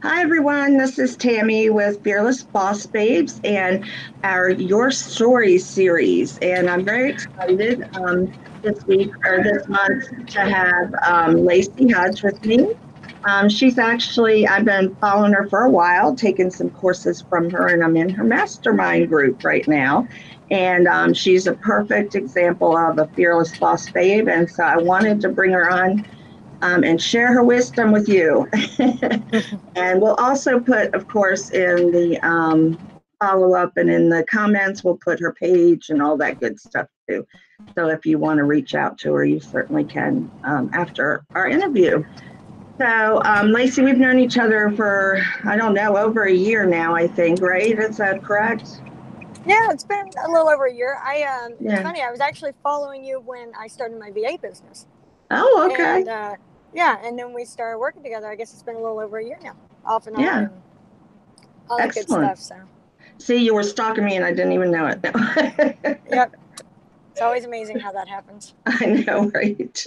Hi, everyone. This is Tammy with Fearless Boss Babes and our Your Story series. And I'm very excited this week or this month to have Lacy Hodges with me. I've been following her for a while, taking some courses from her, and I'm in her mastermind group right now. And she's a perfect example of a fearless boss babe. And so I wanted to bring her on and share her wisdom with you. And we'll also put, of course, in the follow up and in the comments, we'll put her page and all that good stuff too. So if you want to reach out to her, you certainly can after our interview. So, Lacy, we've known each other for, I don't know, over a year now, I think, right? Is that correct? Yeah, it's been a little over a year. It's Yeah. funny. I was actually following you when I started my VA business, Oh, okay. and yeah, and then we started working together. I guess it's been a little over a year now, off and on, Yeah. and all that good Excellent. stuff. So, See, you were stalking me and I didn't even know it. yep, it's always amazing how that happens. I know, right?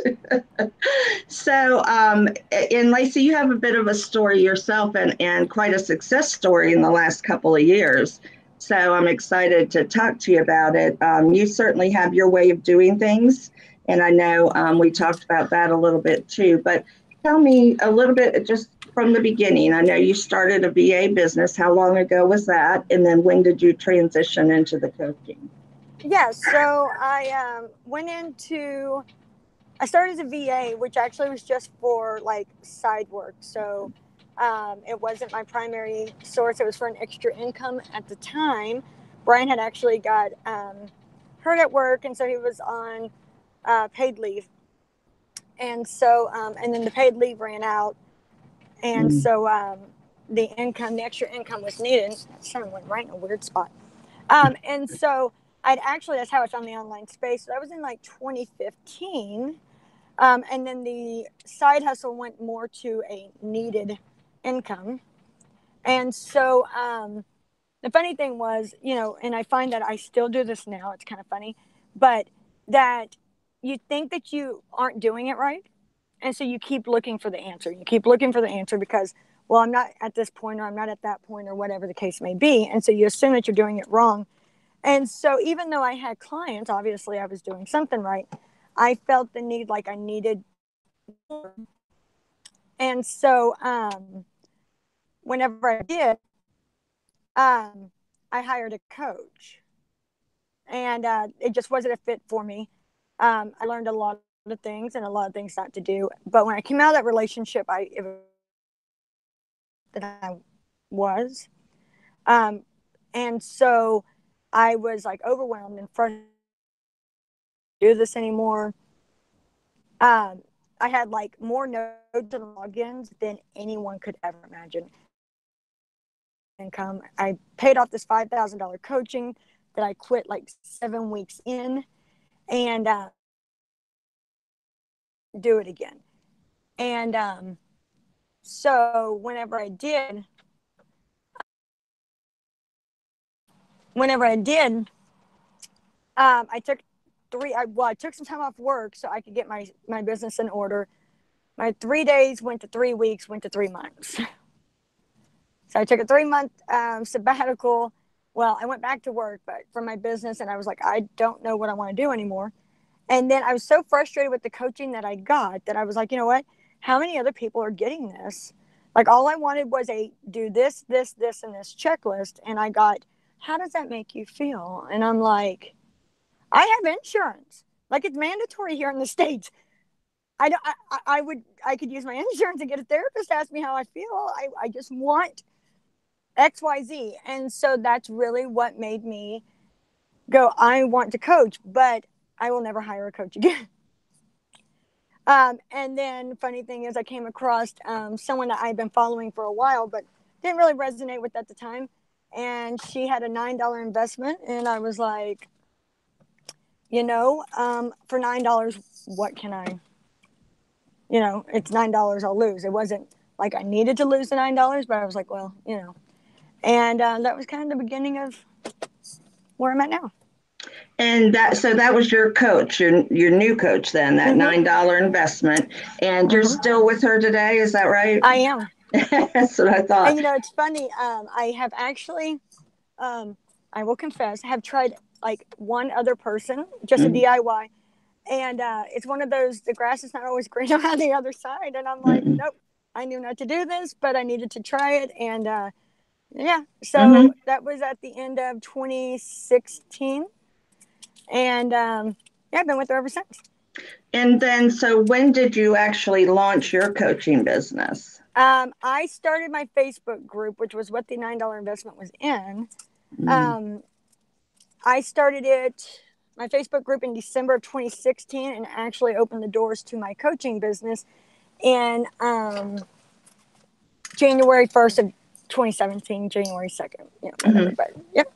So, and Lacey, you have a bit of a story yourself and quite a success story in the last couple of years. So I'm excited to talk to you about it. You certainly have your way of doing things. And I know we talked about that a little bit too. But tell me a little bit just from the beginning. I know you started a VA business. How long ago was that? And then when did you transition into the coaching? Yeah, so went into. I started as a VA, which actually was just for like side work. So it wasn't my primary source. It was for an extra income at the time. Brian had actually got hurt at work, and so he was on paid leave. And then the paid leave ran out, and Mm. so the extra income was needed. That sun went right in a weird spot. And so that's how I found the online space. So that was in like 2015. And then the side hustle went more to a needed income. And so the funny thing was, and I find that I still do this now. It's kind of funny, but that you think that you aren't doing it right. And so you keep looking for the answer. You keep looking for the answer because, well, I'm not at this point or I'm not at that point or whatever the case may be. And so you assume that you're doing it wrong. And so even though I had clients, obviously I was doing something right. I felt the need like I needed more. And so whenever I did, I hired a coach. And it just wasn't a fit for me. I learned a lot of things and a lot of things not to do. But when I came out of that relationship, it was that I was. Um, and so I was like overwhelmed and frustrated. Do this anymore. Um, I had like more nodes and logins than anyone could ever imagine. Income. I paid off this $5,000 coaching that I quit like 7 weeks in, and do it again. And so whenever I did, I took I took some time off work so I could get my business in order. My 3 days went to 3 weeks, went to 3 months. So I took a 3 month sabbatical. Well, I went back to work, but for my business, and I was like, I don't know what I want to do anymore. And then I was so frustrated with the coaching that I got that I was like, you know what? How many other people are getting this? Like all I wanted was a do this, this, this, and this checklist. And I got, how does that make you feel? And I'm like, I have insurance. Like it's mandatory here in the States. I could use my insurance and get a therapist to ask me how I feel. I just want XYZ. And so that's really what made me go, I want to coach, but I will never hire a coach again. And then funny thing is I came across someone that I'd been following for a while, but didn't really resonate with at the time. And she had a $9 investment. And I was like, for $9, what can it's $9 I'll lose. It wasn't like I needed to lose the $9, but I was like, well. And that was kind of the beginning of where I'm at now. And that was your coach, your new coach then, that Mm-hmm. $9 investment. And you're Mm-hmm. still with her today, is that right? I am. That's what I thought. And it's funny. I have actually, I will confess, have tried like one other person, just a Mm-hmm. DIY, and it's one of those. The grass is not always green on the other side, and I'm like, Mm-hmm. nope. I knew not to do this, but I needed to try it, and yeah. So Mm-hmm. that was at the end of 2016, and yeah, I've been with her ever since. And then, so when did you actually launch your coaching business? I started my Facebook group, which was what the $9 investment was in. Mm-hmm. Um, I started my Facebook group in December of 2016 and actually opened the doors to my coaching business in January 1st of 2017, January 2nd, whatever. Mm-hmm. But yep.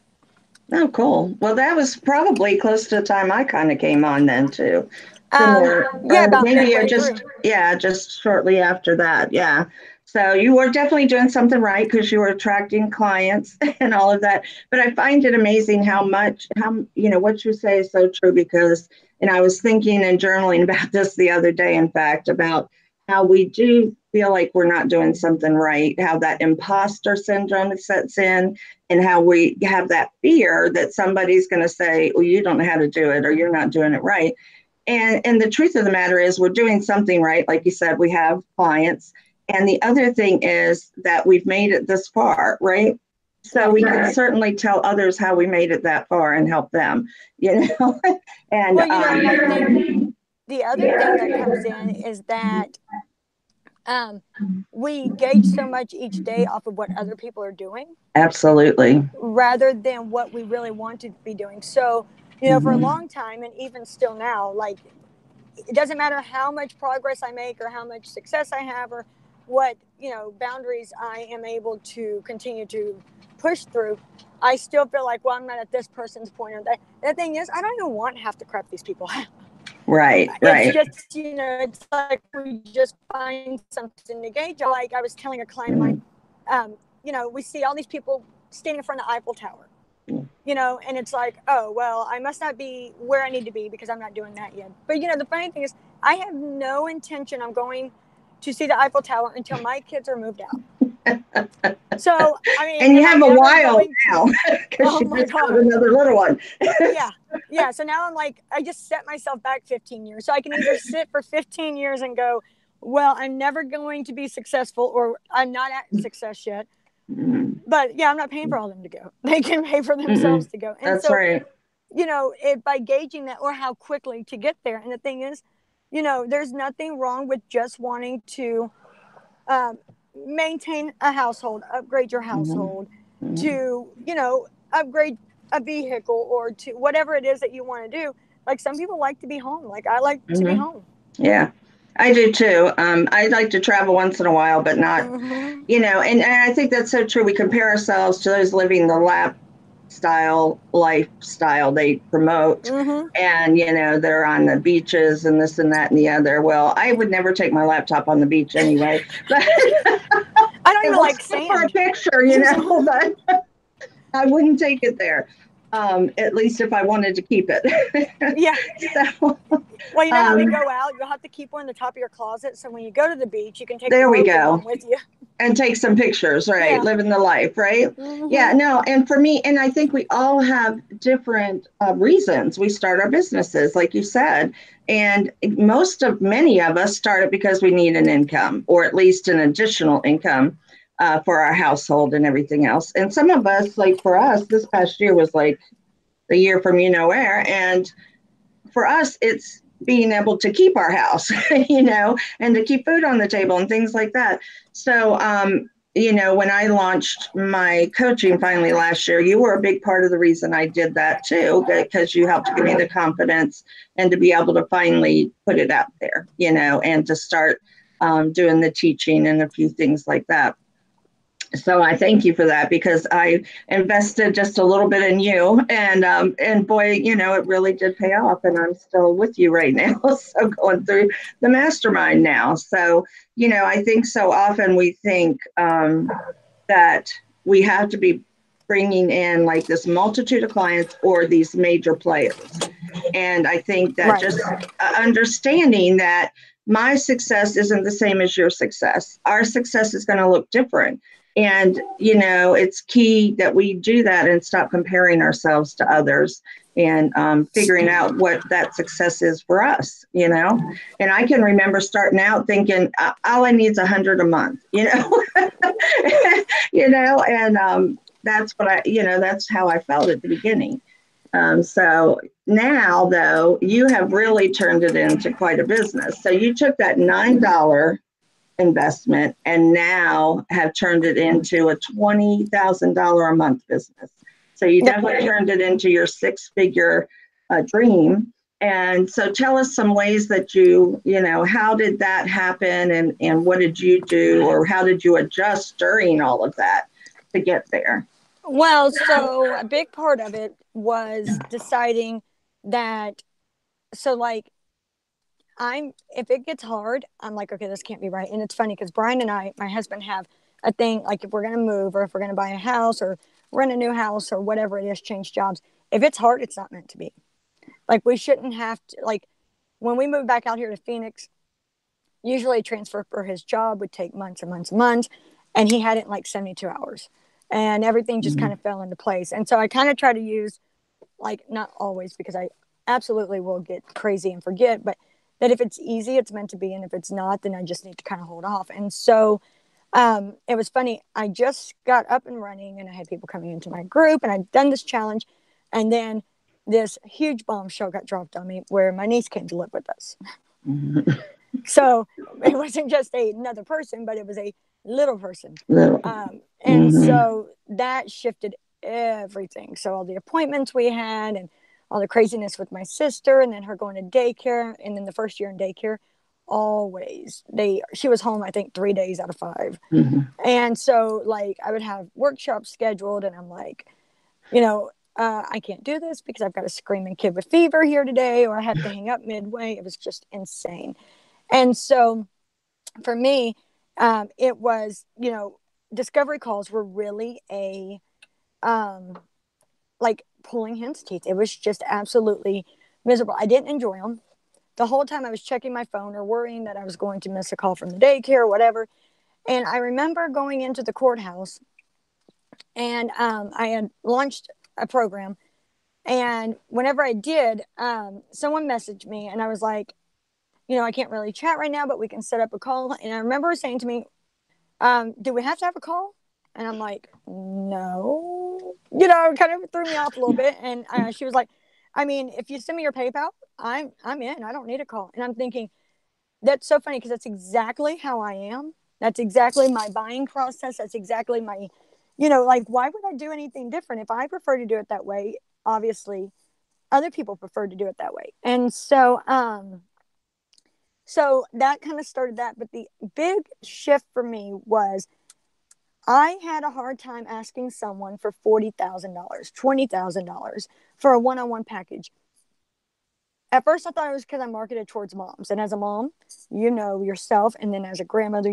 Oh, cool. Well, that was probably close to the time I kind of came on then too. Similar, Yeah, or about maybe midway just, through. yeah, just shortly after that. Yeah. So you were definitely doing something right because you were attracting clients and all of that. But I find it amazing what you say is so true because, and I was thinking and journaling about this the other day, in fact, about how we do feel like we're not doing something right, how that imposter syndrome sets in, and how we have that fear that somebody's going to say, well, you don't know how to do it or you're not doing it right. And the truth of the matter is we're doing something right. Like you said, we have clients. And the other thing is that we've made it this far, right? So Right. we can certainly tell others how we made it that far and help them, you know. and Well, and I think the other thing that comes in is that um, we gauge so much each day off of what other people are doing Absolutely. rather than what we really want to be doing. So, for a Mm-hmm. long time and even still now, like it doesn't matter how much progress I make or how much success I have or what, boundaries I am able to continue to push through. I still feel like, well, I'm not at this person's point. Or that. The thing is, I don't even want half the crap these people have. Right, It's right. just, it's like we just find something to gauge. Like I was telling a client of mine, we see all these people standing in front of the Eiffel Tower, and it's like, oh, well, I must not be where I need to be because I'm not doing that yet. But, the funny thing is, I have no intention of going to see the Eiffel Tower until my kids are moved out. So, I mean, And you am I have a never while going to? now because Oh you my just got God. another little one. Yeah. Yeah. So now I'm like, I just set myself back 15 years. So I can either sit for 15 years and go, well, I'm never going to be successful or I'm not at success yet. But yeah, I'm not paying for all of them to go. They can pay for themselves Mm-mm. to go. And That's so, right. by gauging that or how quickly to get there. And the thing is, there's nothing wrong with just wanting to um, maintain a household, upgrade your Mm-hmm. household, Mm-hmm. to, upgrade a vehicle or to whatever it is that you want to do. Like some people like to be home. Like I like to be Mm-hmm. home. Yeah, I do too. I like to travel once in a while, but not, Mm-hmm. and I think that's so true. We compare ourselves to those living the lifestyle they promote. Mm-hmm. And, they're on the beaches and this and that and the other. Well, I would never take my laptop on the beach anyway, but I don't it even looks like good for a sand. picture, but I wouldn't take it there. At least if I wanted to keep it. Yeah. So, Well, how they um, go out, you'll have to keep one in the top of your closet. So when you go to the beach, you can take the there we mobile go. home with you. And take some pictures, right? Yeah. Living the life, right? Yeah, Mm-hmm. no, and for me, and I think we all have different reasons we start our businesses, like you said. And many of us start it because we need an income or at least an additional income for our household and everything else. And some of us, like for us, this past year was like the year from where. And for us, it's being able to keep our house, and to keep food on the table and things like that. So, when I launched my coaching finally last year, you were a big part of the reason I did that too, because you helped give me the confidence and to be able to finally put it out there, and to start doing the teaching and a few things like that. So I thank you for that because I invested just a little bit in you, and boy, it really did pay off, and I'm still with you right now. So going through the mastermind now. So I think so often we think that we have to be bringing in like this multitude of clients or these major players, and I think that Right. just understanding that my success isn't the same as your success. Our success is going to look different. And, it's key that we do that and stop comparing ourselves to others and figuring out what that success is for us. And I can remember starting out thinking, all I need is 100 a month, and that's that's how I felt at the beginning. So now, though, you have really turned it into quite a business. So you took that $9 investment and now have turned it into a $20,000 a month business. So you definitely turned it into your six-figure dream. And so tell us some ways that how did that happen and what did you do or how did you adjust during all of that to get there? Well, so a big part of it was deciding that, so like, if it gets hard, I'm like, okay, this can't be right. And it's funny because Brian and I, my husband, have a thing like if we're going to move or if we're going to buy a house or rent a new house or whatever it is, change jobs. If it's hard, it's not meant to be. Like, we shouldn't have to, like, when we moved back out here to Phoenix, usually a transfer for his job would take months and months and months. And he had it in like 72 hours. And everything just kind of fell into place. And so I kind of try to use, like, not always because I absolutely will get crazy and forget, but that if it's easy, it's meant to be. And if it's not, then I just need to kind of hold off. And so it was funny. I just got up and running and I had people coming into my group and I'd done this challenge. And then this huge bombshell got dropped on me where my niece came to live with us. Mm-hmm. So it wasn't just another person, but it was a little person. And so that shifted everything. So all the appointments we had and all the craziness with my sister and then her going to daycare. And then the first year in daycare, she was home, I think 3 days out of 5. Mm-hmm. And so like I would have workshops scheduled and I'm like, I can't do this because I've got a screaming kid with fever here today, or I have to hang up midway. It was just insane. And so for me, it was, discovery calls were really like pulling hen's teeth. It was just absolutely miserable. I didn't enjoy them. The whole time I was checking my phone or worrying that I was going to miss a call from the daycare or whatever. And I remember going into the courthouse and I had launched a program. And whenever I did, someone messaged me and I was like, I can't really chat right now, but we can set up a call. And I remember her saying to me, do we have to have a call? And I'm like, no, it kind of threw me off a little bit. And she was like, I mean, if you send me your PayPal, I'm in, I don't need a call. And I'm thinking, that's so funny because that's exactly how I am. That's exactly my buying process. That's exactly my, like, why would I do anything different? If I prefer to do it that way, obviously other people prefer to do it that way. And so that kind of started that. But the big shift for me was I had a hard time asking someone for $40,000, $20,000 for a one-on-one package. At first, I thought it was because I marketed towards moms. And as a mom, yourself. And then as a grandmother,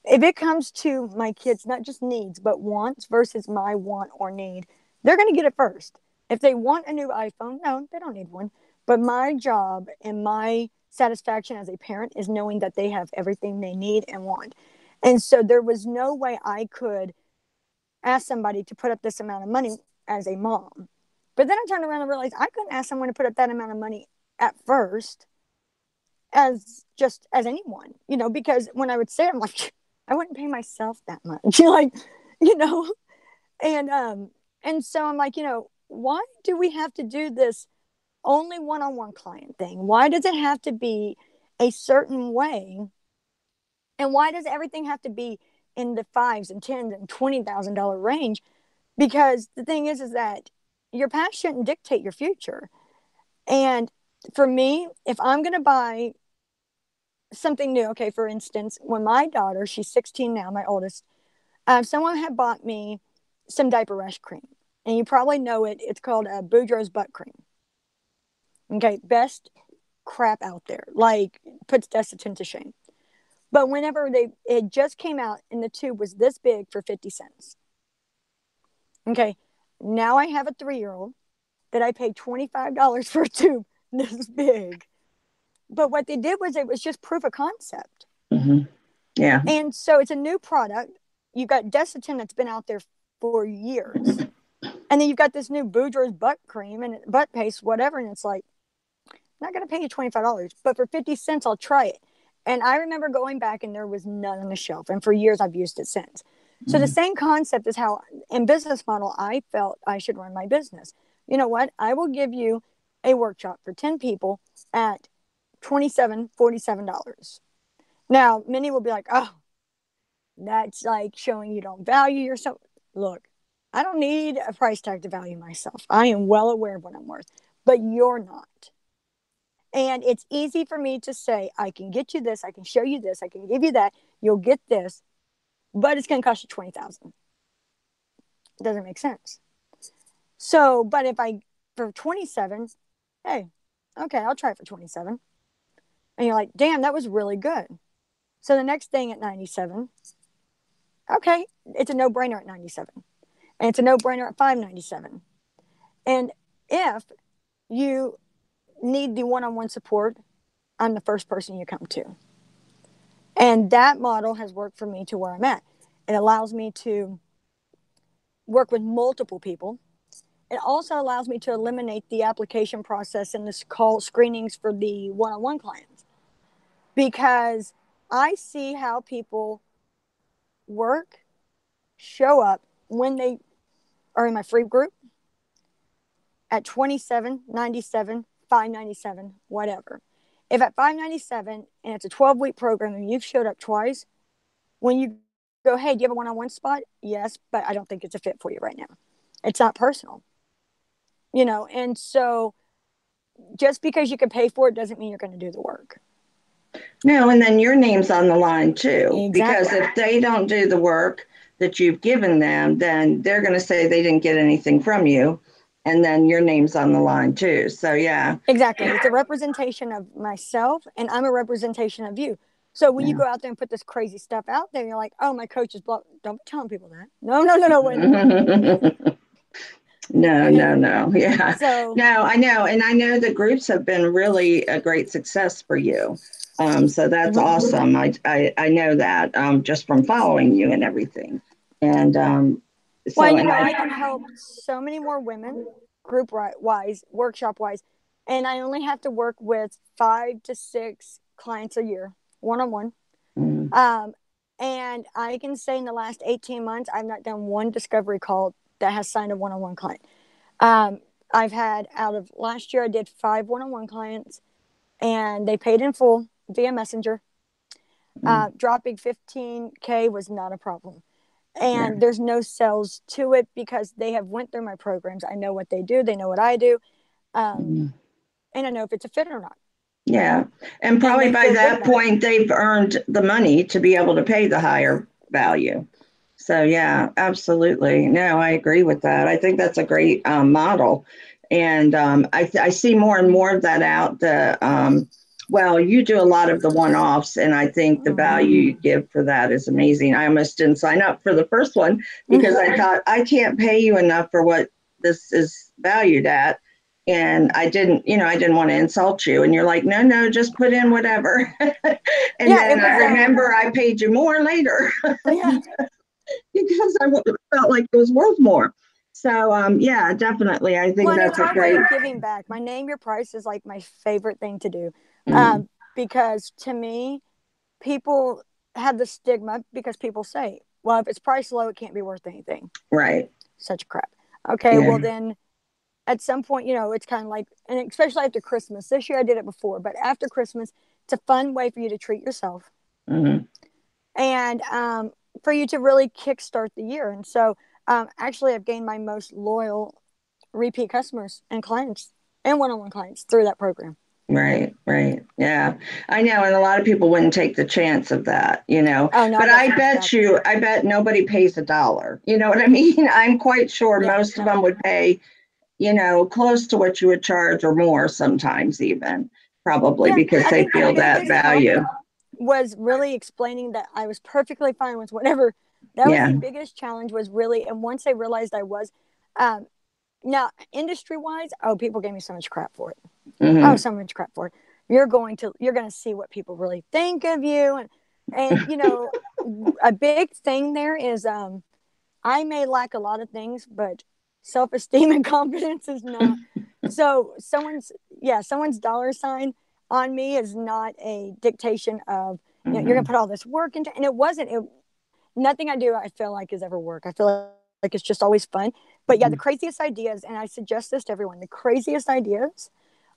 if it comes to my kids, not just needs, but wants versus my want or need, they're going to get it first. If they want a new iPhone, no, they don't need one. But my job and my satisfaction as a parent is knowing that they have everything they need and want. And so there was no way I could ask somebody to put up this amount of money as a mom. But then I turned around and realized I couldn't ask someone to put up that amount of money at first as anyone, because when I would say it, I'm like, I wouldn't pay myself that much, like, you know, and so I'm like, why do we have to do this only one-on-one client thing? Why does it have to be a certain way? And why does everything have to be in the $5,000 and $10,000 and $20,000 range? Because the thing is that your past shouldn't dictate your future. And for me, if I'm going to buy something new, okay, for instance, when my daughter, she's 16 now, my oldest, someone had bought me some diaper rash cream. And you probably know it. It's called Boudreaux's butt cream. Okay, best crap out there. Like, puts Desitin to shame. But whenever it just came out and the tube was this big for 50 cents. Okay, now I have a 3-year-old that I paid $25 for a tube this big. But what they did was it was just proof of concept. Mm-hmm. Yeah. And so it's a new product. You've got Desitin that's been out there for years. And then you've got this new Boudreaux's butt cream and butt paste, whatever. And it's like, I'm not going to pay you $25, but for 50 cents, I'll try it. And I remember going back and there was none on the shelf. And for years, I've used it since. So the same concept is how in business model, I felt I should run my business. You know what? I will give you a workshop for 10 people at $47. Now, many will be like, oh, that's like showing you don't value yourself. Look, I don't need a price tag to value myself. I am well aware of what I'm worth, but you're not. And it's easy for me to say, I can get you this, I can show you this, I can give you that, you'll get this, but it's going to cost you 20,000. It doesn't make sense. So, but if I, for 27, hey, okay, I'll try it for 27. And you're like, damn, that was really good. So the next thing at 97, okay, it's a no-brainer at 97. And it's a no-brainer at 597. And if you need the one-on-one support, I'm the first person you come to. And that model has worked for me to where I'm at. It allows me to work with multiple people. It also allows me to eliminate the application process and this call screenings for the one-on-one clients, because I see how people work, show up when they are in my free group at 27, 97, 597, whatever. If at 597 and it's a 12-week program and you've showed up twice, when you go, hey, do you have a one-on-one spot? Yes, but I don't think it's a fit for you right now. It's not personal, you know? And so just because you can pay for it doesn't mean you're going to do the work. No, and then your name's on the line too, because Exactly. if they don't do the work that you've given them, then they're going to say they didn't get anything from you, and then your name's on the line too. So yeah, Exactly. It's a representation of myself, and I'm a representation of you. So when you yeah. go out there and put this crazy stuff out there, you're like, oh, my coach is blocked. Don't be telling people that. No, no, no, no, wait a minute. No, no, no. Yeah. So, No, I know. And I know the groups have been really a great success for you. So that's mhm. awesome. I know that just from following you and everything. And Well, so, and you and know, I I, can help so many more women, group wise, workshop wise, and I only have to work with 5 to 6 clients a year, one on one. mm, Um, and I can say in the last 18 months, I've not done one discovery call that has signed a one on one client. Um, I've had out of last year, I did 5 one on one clients, and they paid in full via Messenger. mm, Dropping 15K was not a problem. yeah, And there's no sales to it because they have went through my programs. I know what they do. They know what I do. Um, mm, and I know if it's a fit or not. yeah. And And probably they by feel good that about it. point, they've earned the money to be able to pay the higher value. So yeah, absolutely. No, I agree with that. I think that's a great model, and I see more and more of that out. Well, you do a lot of the one-offs, and I think the Mm-hmm. value you give for that is amazing. I almost didn't sign up for the first one because I thought I can't pay you enough for what this is valued at. And I didn't want to insult you. And you're like, no, no, just put in whatever. And Yeah, it then I was, remember I paid you more later. yeah. Because I felt like it was worth more. So yeah, definitely. I think Well, and it's that's a my way great. of giving back. My name your price is like my favorite thing to do. Mm, Because to me, people have the stigma because people say, well, if it's priced low, it can't be worth anything. right. Such crap. Okay, Yeah. well, then at some point, you know, it's kind of like, and especially after Christmas. This year I did it before, but after Christmas, it's a fun way for you to treat yourself Hmm. and for you to really kickstart the year. And so, actually, I've gained my most loyal repeat customers and clients and one-on-one clients through that program. Right. Right. Yeah. I know. And a lot of people wouldn't take the chance of that. Oh no, I But got so much I bet nobody pays a dollar. You know what I mean? I'm quite sure yeah, most of no. them would pay, close to what you would charge or more sometimes even, probably Yeah, because I they think the feel that biggest help value. was really explaining that I was perfectly fine with whatever. That was the Yeah. biggest challenge was really, and once they realized I was, now industry wise, oh, people gave me so much crap for it. Oh, Hmm. so much crap for it. you're going to see what people really think of you. And a big thing there is I may lack a lot of things, but self-esteem and confidence is not. So someone's dollar sign on me is not a dictation of, you're gonna put all this work into. And nothing I do I feel like is ever work. I feel like it's just always fun. But yeah, the craziest ideas, and I suggest this to everyone, the craziest ideas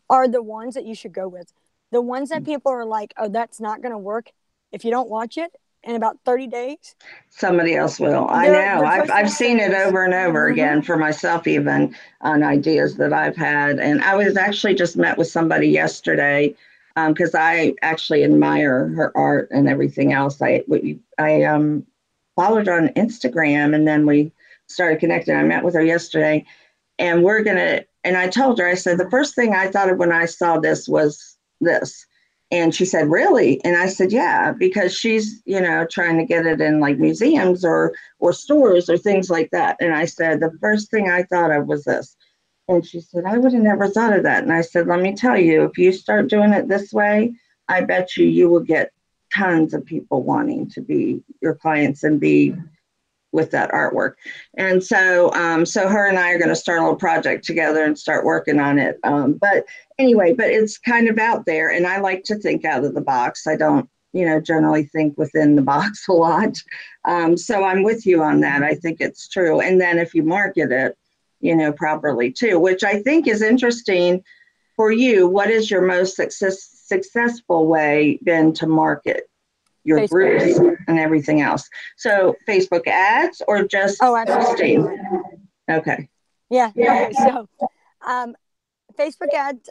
are the ones that you should go with. The ones that people are like, oh, that's not going to work. If you don't watch it in about 30 days, somebody else will. I know. I've seen it things. over and over again for myself, even on ideas that I've had. And I was actually just met with somebody yesterday because I actually admire her art and everything else. I followed her on Instagram, and then we started connecting. I met with her yesterday, and and I told her, I said, the first thing I thought of when I saw this was this. And she said, really? And I said, yeah, because she's, trying to get it in like museums or stores or things like that. And I said, the first thing I thought of was this. And she said, I would have never thought of that. And I said, let me tell you, if you start doing it this way, I bet you will get tons of people wanting to be your clients and be with that artwork. And so her and I are going to start a little project together and start working on it. But it's kind of out there, and I like to think out of the box. I don't, generally think within the box a lot. So I'm with you on that. I think it's true. And then if you market it, properly too, which I think is interesting for you. What is your most successful way been to market your Facebook. groups and everything else? So Facebook ads or just posting? Okay. Yeah. Okay. So Facebook ads,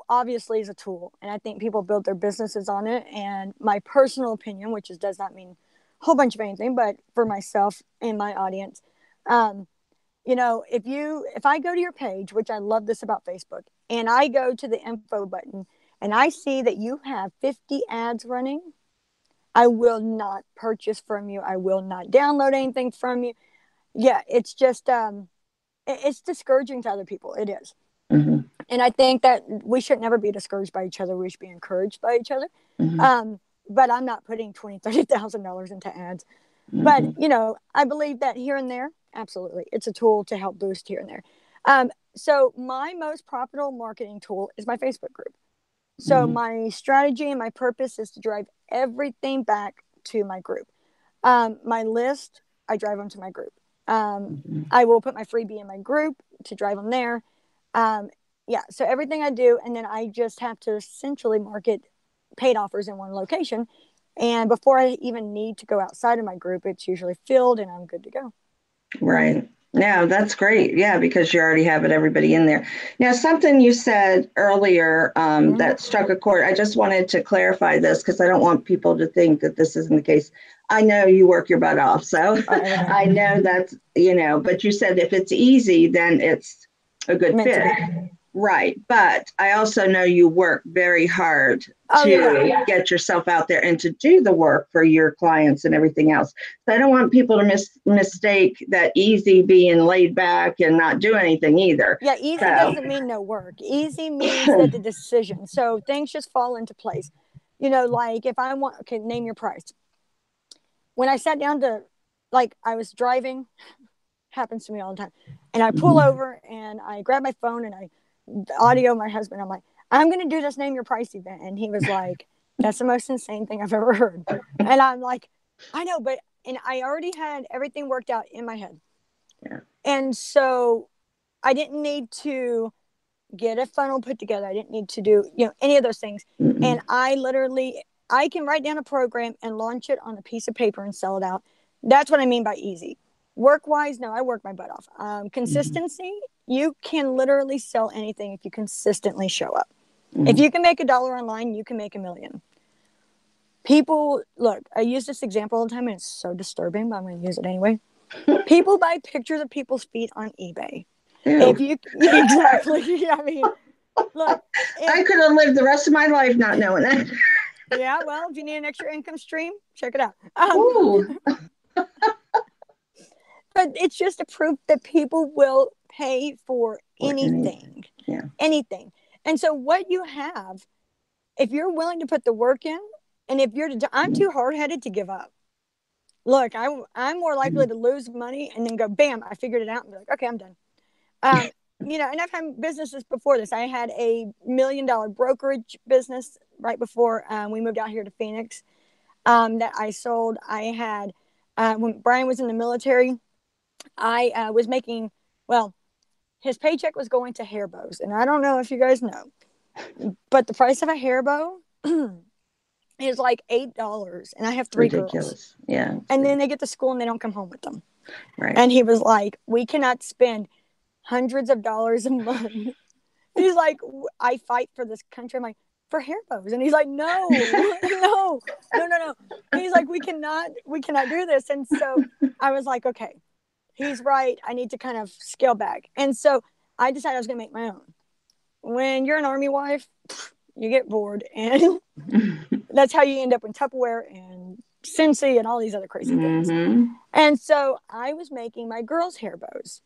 obviously is a tool, and I think people build their businesses on it. And my personal opinion, which does not mean a whole bunch of anything, but for myself and my audience, if I go to your page, which I love this about Facebook, and I go to the info button and I see that you have 50 ads running, I will not purchase from you. I will not download anything from you. Yeah, it's just it's discouraging to other people. It is. Mm-hmm. And I think that we should never be discouraged by each other. We should be encouraged by each other. Mm-hmm. But I'm not putting $20,000-$30,000 into ads. Mm-hmm. But I believe that here and there, absolutely, it's a tool to help boost here and there. So my most profitable marketing tool is my Facebook group. So my strategy and my purpose is to drive everything back to my group. My list, I drive them to my group. I will put my freebie in my group to drive them there. So everything I do, and then I just have to essentially market paid offers in one location. And before I even need to go outside of my group, it's usually filled and I'm good to go. Right. Now, that's great. Yeah, because you already have everybody in there. Now, something you said earlier that struck a chord. I just wanted to clarify this because I don't want people to think that this isn't the case. I know you work your butt off, so I know that's, but you said if it's easy, then it's a good fit. Right. But I also know you work very hard to get yourself out there and to do the work for your clients and everything else. So I don't want people to mistake that easy being laid back and not do anything either. Yeah, easy doesn't mean no work. Easy means that the decision. So things just fall into place. Like if I want, okay, name your price. When I sat down to, I was driving, happens to me all the time, and I pull over and I grab my phone and I audio my husband. I'm like, I'm going to do this name your price event. And he was like, that's the most insane thing I've ever heard. And I'm like, I know, and I already had everything worked out in my head. Yeah. And so I didn't need to get a funnel put together. I didn't need to do, any of those things. And I can write down a program and launch it on a piece of paper and sell it out. That's what I mean by easy. Work-wise, no, I work my butt off. Consistency, you can literally sell anything if you consistently show up. If you can make $1 online, you can make $1 million. People, look, I use this example all the time, and it's so disturbing, but I'm going to use it anyway. People buy pictures of people's feet on eBay. If you exactly, I mean, look, I could have lived the rest of my life not knowing that. Yeah, well, if you need an extra income stream, check it out. But it's just a proof that people will pay for anything. Yeah. Anything. And so what you have if you're willing to put the work in, and if you're, I'm too hard headed to give up. Look, I'm more likely to lose money and then go, bam, I figured it out and be like, okay, I'm done. Um, and I've had businesses before this. I had a $1 million brokerage business right before we moved out here to Phoenix that I sold. I had, when Brian was in the military, I was making, well, his paycheck was going to hair bows. And I don't know if you guys know, but the price of a hair bow is like $8. And I have three girls. Ridiculous. Yeah. And then they get to school and they don't come home with them. Right. And he was like, we cannot spend hundreds of dollars a month. He's like, I fight for this country. I'm like, for hair bows. And he's like, no. He's like, we cannot do this. And so I was like, okay, he's right. I need to kind of scale back. And so I decided I was going to make my own. When you're an Army wife, you get bored. And that's how you end up in Tupperware and Cincy and all these other crazy things. And so I was making my girls' hair bows.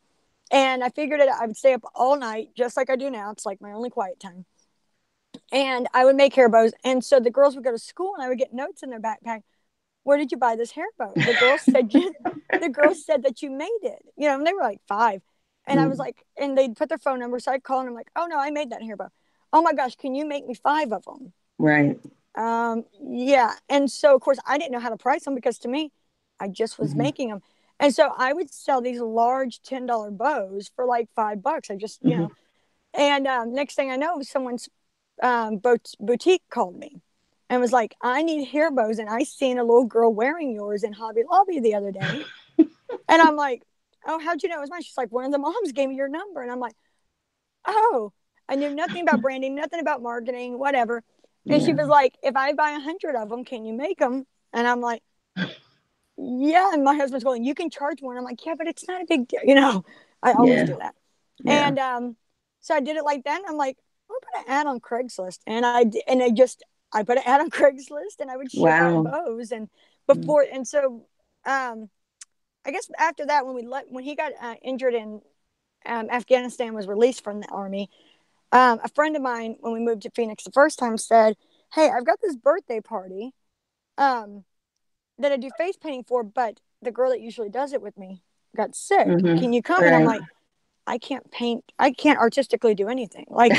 And I figured I would stay up all night, just like I do now. It's like my only quiet time. And I would make hair bows. And so the girls would go to school and I would get notes in their backpack. Where did you buy this hair bow? The girls said that you made it. And they were like 5. And I was like, and they'd put their phone number. So I'd call and I'm like, oh no, I made that hair bow. Oh my gosh, can you make me 5 of them? Right. Yeah. And so of course I didn't know how to price them because to me, I just was making them. And so I would sell these large $10 bows for like $5. I just, and next thing I know, someone's boutique called me and was like, I need hair bows. And I seen a little girl wearing yours in Hobby Lobby the other day. And I'm like, oh, how'd you know it was mine? She's like, one of the moms gave me your number. And I'm like, oh, I knew nothing about branding, nothing about marketing, whatever. And she was like, if I buy 100 of them, can you make them? And I'm like, yeah. And my husband's going, you can charge more. And I'm like, yeah, but it's not a big deal. I always do that. Yeah. And so I did it like that. And I'm like, I'll put an ad on Craigslist. And I put an ad on Craigslist and I would ship out bows. And before, and so I guess after that, when he got injured in Afghanistan, was released from the Army, a friend of mine, when we moved to Phoenix the first time, said, hey, I've got this birthday party that I do face painting for, but the girl that usually does it with me got sick. Can you come? Right. And I'm like, I can't paint. I can't artistically do anything. Like,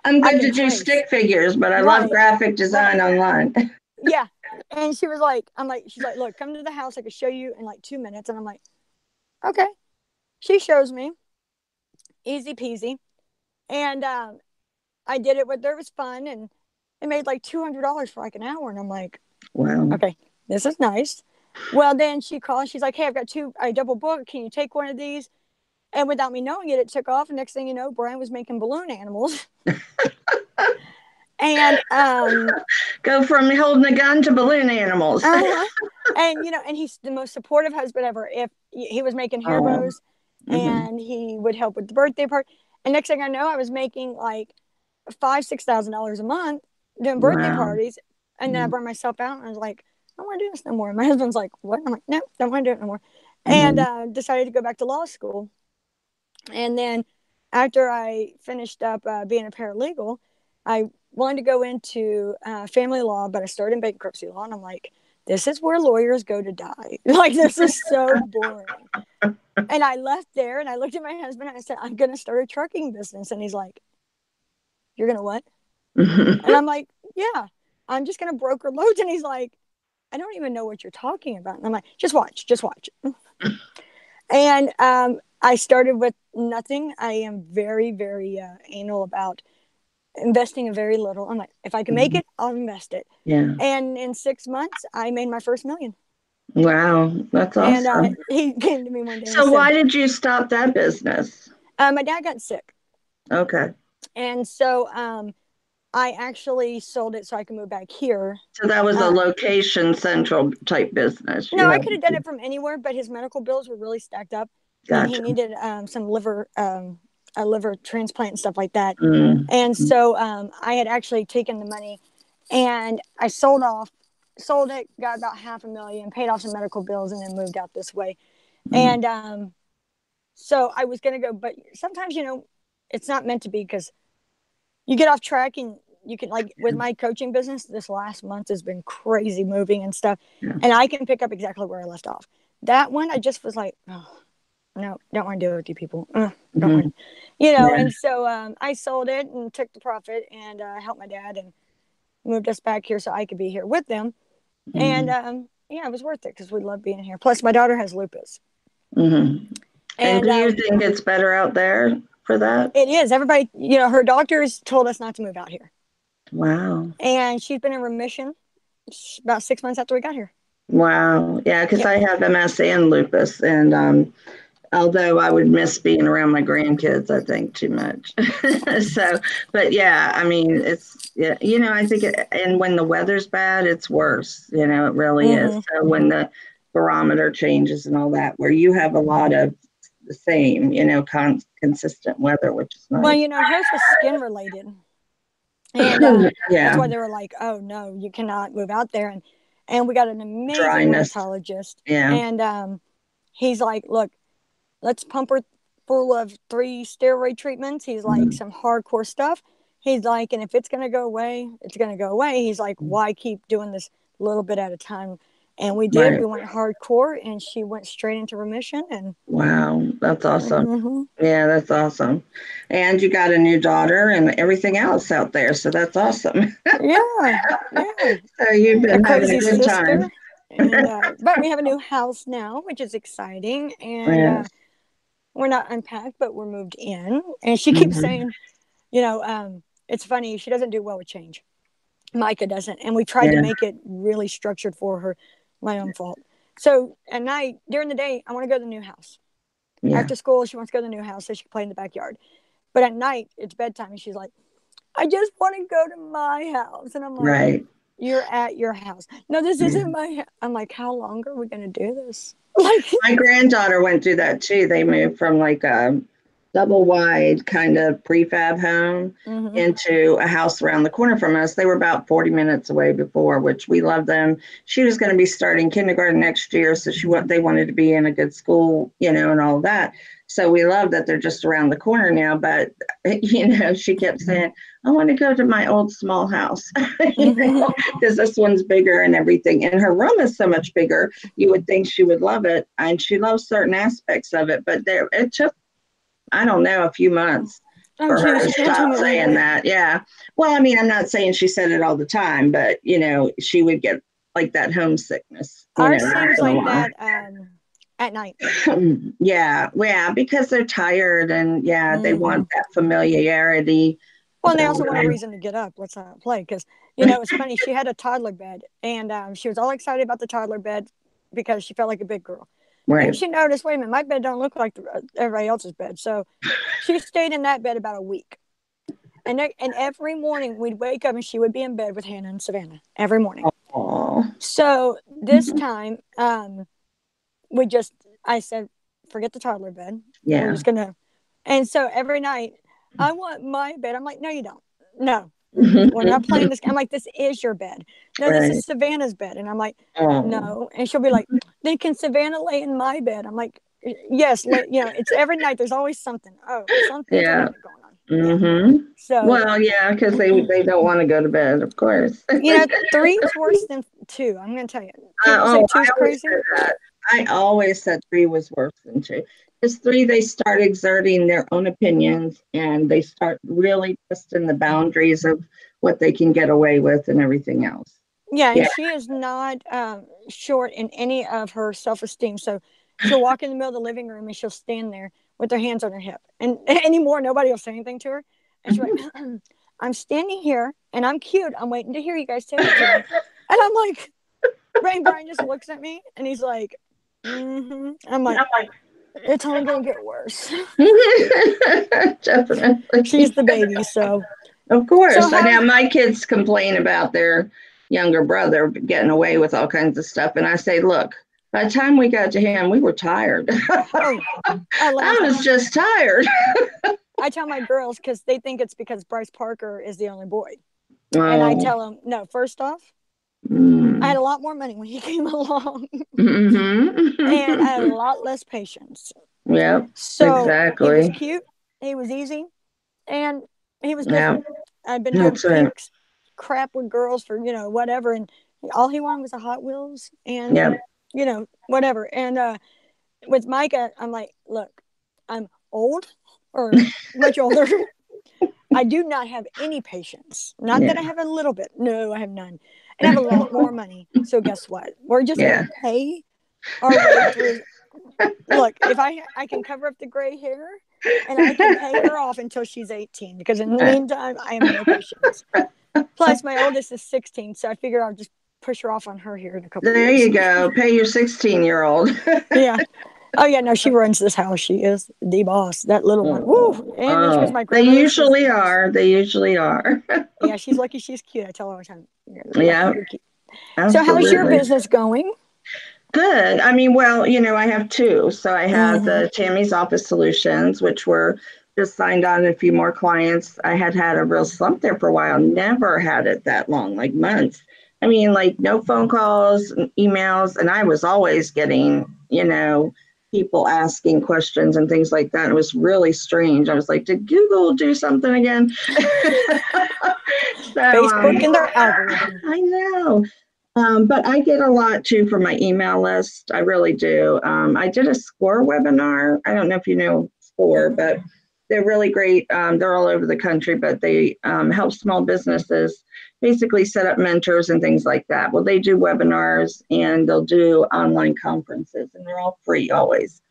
I'm good to do stick figures, but I love graphic design online. Yeah. And she was like, she's like, look, come to the house. I can show you in like 2 minutes. And I'm like, okay. She shows me. Easy peasy. And I did it with her. It was fun. And it made like $200 for like an hour. And I'm like, wow. Okay, this is nice. Well, then she called. She's like, hey, I've got 2. I double booked. Can you take one of these? And without me knowing it, it took off. And next thing you know, Brian was making balloon animals. And go from holding a gun to balloon animals. And and he's the most supportive husband ever. If he was making hair bows, and he would help with the birthday party. And next thing I know, I was making like $5,000-$6,000 a month doing birthday parties. And then I burned myself out and I was like, I don't want to do this no more. My husband's like, what? I'm like, no, don't want to do it no more. And decided to go back to law school. And then after I finished up being a paralegal, I wanted to go into family law, but I started in bankruptcy law. And I'm like, this is where lawyers go to die. Like, this is so boring. And I left there and I looked at my husband and I said, I'm going to start a trucking business. And he's like, you're going to what? And I'm like, yeah, I'm just going to broker loads. And he's like, I don't even know what you're talking about. And I'm like, just watch. And I started with nothing. I am very, very anal about investing a very little. I'm like, if I can make it, I'll invest it. Yeah. And in 6 months, I made my first $1 million. Wow, that's awesome. And he came to me one day. So why did you stop that business? My dad got sick. Okay. And so I actually sold it so I could move back here. So that was a location central type business. No, I could have done it from anywhere, but his medical bills were really stacked up. Gotcha. He needed some a liver transplant and stuff like that. And so I had actually taken the money and I sold it, got about $500,000, paid off some medical bills, and then moved out this way. And so I was going to go, but sometimes, it's not meant to be, because you get off track and you can, like with my coaching business, this last month has been crazy moving and stuff. Yeah. And I can pick up exactly where I left off. That one, I just was like, oh, no, don't want to do it with you people. Don't want to. Yeah. And so I sold it and took the profit and helped my dad and moved us back here so I could be here with them. And yeah, it was worth it because we love being here. Plus, my daughter has lupus. And do you think it's better out there for that? It is. Everybody, her doctors told us not to move out here. Wow. And she's been in remission about 6 months after we got here. Wow. Yeah, because I have MS and lupus. And although I would miss being around my grandkids, I think too much. So, but yeah, I mean, it's, yeah, I think, and when the weather's bad, it's worse. It really is. So when the barometer changes and all that, where you have a lot of the same, consistent weather, which is nice. Well, hers was skin related. And that's why they were like, oh, no, you cannot move out there. And we got an amazing rheumatologist. Yeah. And he's like, look, let's pump her full of 3 steroid treatments. He's like, some hardcore stuff. He's like, and if it's going to go away, it's going to go away. He's like, why keep doing this a little bit at a time? And we did. We went hardcore, and she went straight into remission. And wow, that's awesome. Yeah, that's awesome. And you got a new daughter and everything else out there, so that's awesome. Yeah. So you've been having a good time. And, but we have a new house now, which is exciting. And we're not unpacked, but we're moved in. And she keeps saying, it's funny. She doesn't do well with change. Micah doesn't. And we tried to make it really structured for her. My own fault. So at night, during the day, I want to go to the new house. After school, she wants to go to the new house so she can play in the backyard. But at night, it's bedtime, and she's like, I just want to go to my house. And I'm like, you're at your house. No, this isn't my house. I'm like, how long are we going to do this? My granddaughter went through that too. They moved from like a double wide kind of prefab home into a house around the corner from us. They were about 40 minutes away before, which we love them. She was going to be starting kindergarten next year, so they wanted to be in a good school, and all of that. So we love that they're just around the corner now. But she kept saying, I want to go to my old small house because this one's bigger and everything. And her room is so much bigger. You would think she would love it, and she loves certain aspects of it. But it took, I don't know, a few months for her to stop saying that. Yeah. Well, I mean, I'm not saying she said it all the time, but, she would get like that homesickness. Ours seems like that at night. Yeah, because they're tired and they want that familiarity. Well, and they also want a reason to get up. Let's not play because, it's funny. She had a toddler bed, and she was all excited about the toddler bed because she felt like a big girl. Right. And she noticed, wait a minute, my bed don't look like everybody else's bed. So she stayed in that bed about a week. And every morning we'd wake up and she would be in bed with Hannah and Savannah every morning. Aww. So this time, I said, forget the toddler bed. Yeah. We're just going to. And so every night, I want my bed. I'm like, no, you don't. No. We're not playing this. I'm like, this is your bed. No, this is Savannah's bed. And I'm like, no. And she'll be like, then can Savannah lay in my bed? I'm like, yes. It's every night. There's always something. Something's going on. So, well, because they don't want to go to bed, of course. 3 is worse than 2. I'm going to tell you. People say 2 is crazy. I always said 3 was worse than 2. Because 3, they start exerting their own opinions and they start really testing the boundaries of what they can get away with and everything else. Yeah, and she is not short in any of her self-esteem. So she'll walk in the middle of the living room and she'll stand there with her hands on her hip. And anymore, nobody will say anything to her. And she's like, I'm standing here and I'm cute. I'm waiting to hear you guys say it to me. And I'm like, Brian just looks at me and he's like, I'm like, it's only going to get worse. Definitely. She's the baby, so. Of course. Now my kids complain about their younger brother getting away with all kinds of stuff. And I say, look, by the time we got to him, we were tired. I was just tired. I tell my girls, because they think it's because Bryce Parker is the only boy. And I tell them, no, first off, I had a lot more money when he came along. And I had a lot less patience. Yeah, so exactly. He was cute. He was easy. And he was different. I'd been doing That's right. pink crap with girls for, whatever. And all he wanted was a Hot Wheels and, Yep. whatever. And with Micah, I'm like, look, I'm old or much older. I do not have any patience. Not that I Yeah. have a little bit. No, I have none. And I have a lot more money. So guess what? We're just going Yeah. to pay our way through. Look, if I can cover up the gray hair and I can pay her off until she's 18, because in the meantime, I have no patience. Plus, my oldest is 16, so I figure I'll just push her off on her here in a couple of There years. you go. Pay your 16-year-old. Yeah. Oh yeah, no, she runs this house. She is the boss. That little one. Woo! And then she was Oh, my they grandmother. She's usually the boss. are. They usually are. Yeah, she's lucky she's cute. I tell her all the time, you're lucky Yeah, you're cute. So how's your absolutely. business going? Good. I mean, well, I have two. So I have Mm-hmm. the Tammy's Office Solutions, which were just signed on a few more clients. I had a real slump there for a while. Never had it that long, like months. I mean, like no phone calls, and emails, and I was always getting, people asking questions and things like that. It was really strange. I was like, did Google do something again? So Facebook and their algorithm. I know. But I get a lot too from my email list. I really do. I did a SCORE webinar. I don't know if you know SCORE, but they're really great. They're all over the country, but they help small businesses basically set up mentors and things like that. Well, they do webinars and they'll do online conferences, and they're all free always.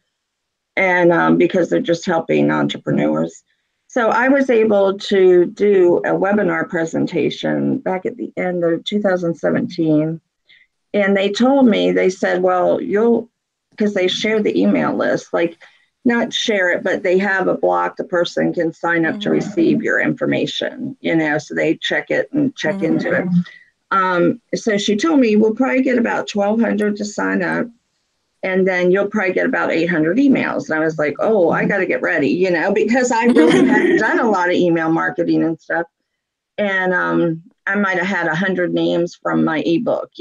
And because they're just helping entrepreneurs. So I was able to do a webinar presentation back at the end of 2017. And they told me, they said, well, because they share the email list, like not share it, but they have a block the person can sign up to receive your information, so they check it and check into it. So she told me we'll probably get about 1,200 to sign up. And then you'll probably get about 800 emails. And I was like, oh, I got to get ready, because I really hadn't done a lot of email marketing and stuff. And I might have had 100 names from my ebook,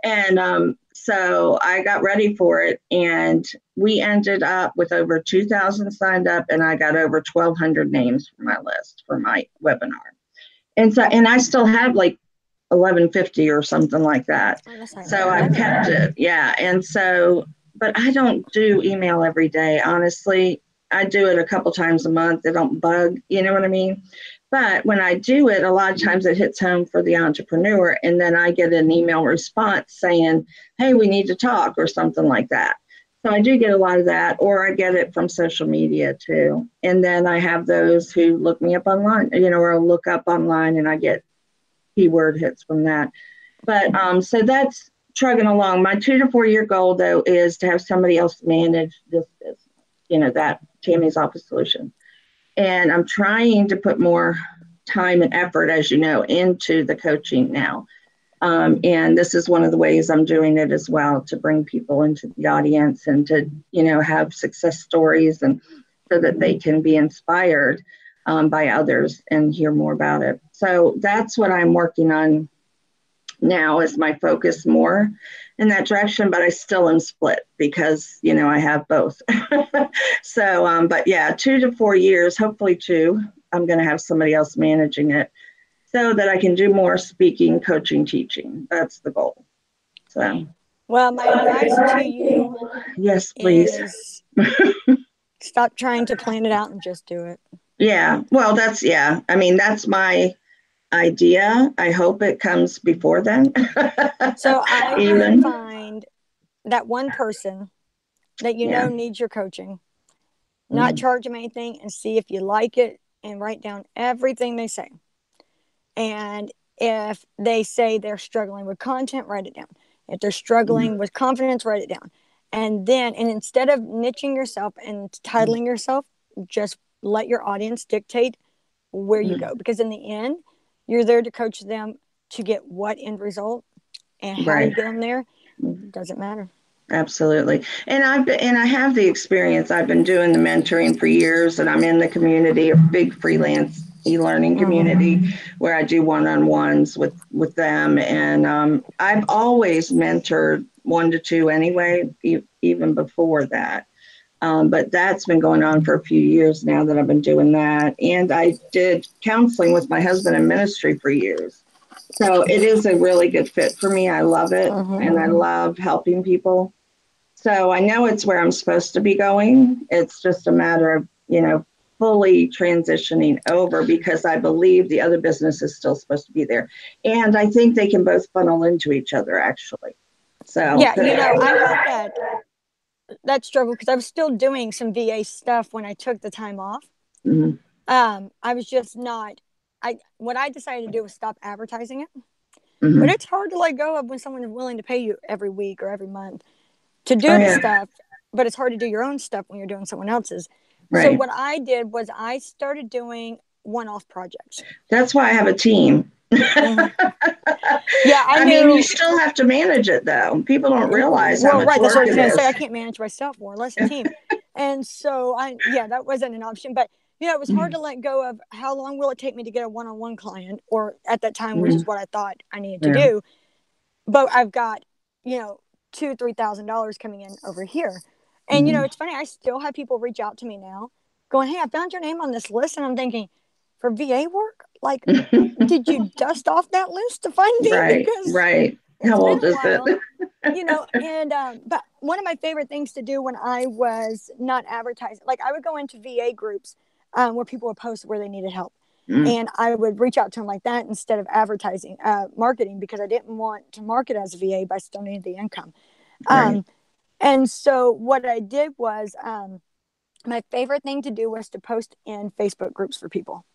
and so I got ready for it. And we ended up with over 2,000 signed up, and I got over 1,200 names for my list for my webinar. And I still have like 1150 or something like that. So I've kept it. Yeah. And so, but I don't do email every day. Honestly, I do it a couple times a month. They don't bug, you know what I mean? But when I do it, a lot of times it hits home for the entrepreneur. And then I get an email response saying, hey, we need to talk or something like that. So I do get a lot of that, or I get it from social media too. And then I have those who look me up online, or look up online, and I get keyword hits from that. But so that's trugging along. My 2 to 4 year goal, though, is to have somebody else manage this business, that Tammy's Office Solution. And I'm trying to put more time and effort, as you know, into the coaching now. And this is one of the ways I'm doing it as well, to bring people into the audience and to, have success stories, and so that they can be inspired by others and hear more about it. So that's what I'm working on now, is my focus more in that direction, but I still am split because, I have both. So, but yeah, 2 to 4 years, hopefully 2, I'm going to have somebody else managing it so that I can do more speaking, coaching, teaching. That's the goal. So, well, my advice to you, yes, please. is stop trying to plan it out and just do it. Yeah. Well, I mean, that's my idea. I hope it comes before then. So I would find that one person that needs your coaching, not charge them anything, and see if you like it, and write down everything they say. And if they say they're struggling with content, write it down. If they're struggling with confidence, write it down. And instead of niching yourself and titling yourself, just let your audience dictate where you go. Because in the end, you're there to coach them to get what end result, and how you get them there doesn't matter. Absolutely. And I have the experience. I've been doing the mentoring for years, and I'm in the community, a big freelance e-learning community where I do one-on-ones with them. And I've always mentored 1 to 2 anyway, even before that. But that's been going on for a few years now that I've been doing that. And I did counseling with my husband in ministry for years. So it is a really good fit for me. I love it. And I love helping people. So I know it's where I'm supposed to be going. It's just a matter of, fully transitioning over because I believe the other business is still supposed to be there. And I think they can both funnel into each other, actually. So, yeah, I had that struggle because I was still doing some VA stuff when I took the time off. mm-hmm. I was just not. What I decided to do was stop advertising it. Mm-hmm. But it's hard to let go of when someone is willing to pay you every week or every month to do the yeah. stuff. But it's hard to do your own stuff when you're doing someone else's. Right. So what I did was I started doing one-off projects. That's why I have a team. Yeah, I mean, knew. you still have to manage it, though. People don't realize how much right. That's what I work was it going to is. say. I can't manage myself, more or less a team. And so that wasn't an option. But it was hard to let go of how long will it take me to get a one-on-one client, or at that time, which is what I thought I needed to do. But I've got, $2,000-$3,000 coming in over here. And, it's funny. I still have people reach out to me now going, hey, I found your name on this list. And I'm thinking, for VA work? Like, did you dust off that list to find me? Right, Because right. it's How been old a is while. it? And but one of my favorite things to do when I was not advertising, like I would go into VA groups where people would post where they needed help. And I would reach out to them like that instead of advertising, marketing, because I didn't want to market as a VA by still needing the income. Right. And so what I did was my favorite thing to do was to post in Facebook groups for people.